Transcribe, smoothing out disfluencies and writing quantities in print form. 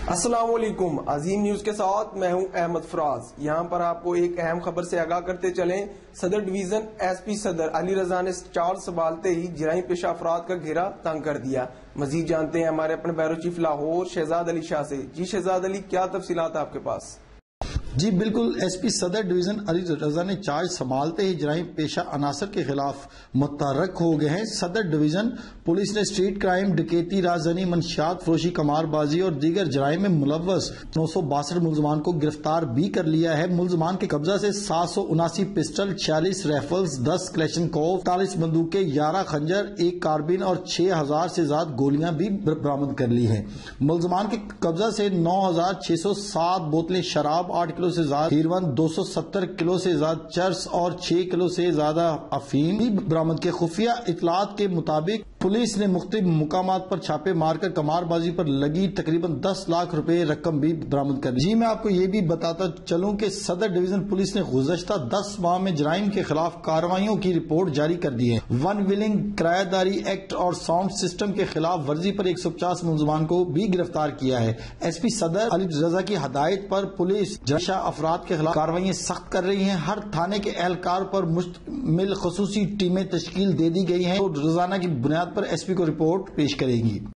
السلام علیکم، عظیم نیوز کے ساتھ میں ہوں احمد فراز۔ یہاں پر آپ کو ایک اہم خبر سے آگاہ کرتے چلیں۔ صدر ڈویژن ایس پی صدر علی رضا نے چارج سنبھالتے ہی جرائم پیشہ افراد کا گھیرا تنگ کر دیا۔ مزید جانتے ہیں ہمارے اپنے بیورو چیف لاہور شہزاد علی شاہ سے۔ جی شہزاد علی، کیا تفصیلات آپ کے پاس؟ جی بالکل، ایس پی صدر ڈویژن علی رضا نے چارج سنبھالتے ہی جرائم پیشہ عناصر کے خلاف متحرک ہو گئے ہیں۔ صدر ڈویژن پولیس نے اسٹریٹ کرائم، ڈکیتی، رازدانی، منشیات فروشی، قمار بازی اور دیگر جرائم میں ملوث 962 ملزمان کو گرفتار بھی کر لیا ہے۔ ملزمان کے قبضہ سے 779 پسٹل، 46 رائفلز، 10 کلیشنکوف، 48 بندوقیں، 11 خنجر، 1 کاربین اور 6000 سے زیادہ گولیاں بھی برآمد کر لی ہیں۔ ملزمان کے قبضہ سے 9607 بوتلیں شراب، 8 کلو سے زیادہ ہیروین، 270 کلو سے زیادہ چرس اور 6 کلو سے زیادہ افیم بھی برآمد کیے۔ خفیہ اطلاعات کے مطابق پولیس نے مختلف مقامات پر چھاپے مار کر قمار بازی پر لگی تقریباً 10 لاکھ روپے رقم بھی برآمد کر لی۔ جی میں آپ کو یہ بھی بتاتا چلوں کہ صدر ڈویژن پولیس نے گزشتہ 10 ماہ میں جرائم کے خلاف کارروائیوں کی رپورٹ جاری کر دی ہے۔ ون ویلنگ، کرایہ داری ایکٹ اور ساؤنڈ سسٹم کے خلاف ورزی پر 150 ملزمان کو بھی گرفتار کیا ہے۔ ایس پی صدر علی رضا کی ہدایت پر پولیس جرائم افراد کے خلاف کارروائیاں سخت کر رہی ہیں۔ ہر تھانے کے اہلکار پر مشتمل خصوصی ٹیمیں تشکیل دے دی گئی ہیں اور روزانہ کی بنیاد پر ایس پی کو رپورٹ پیش کرے گی۔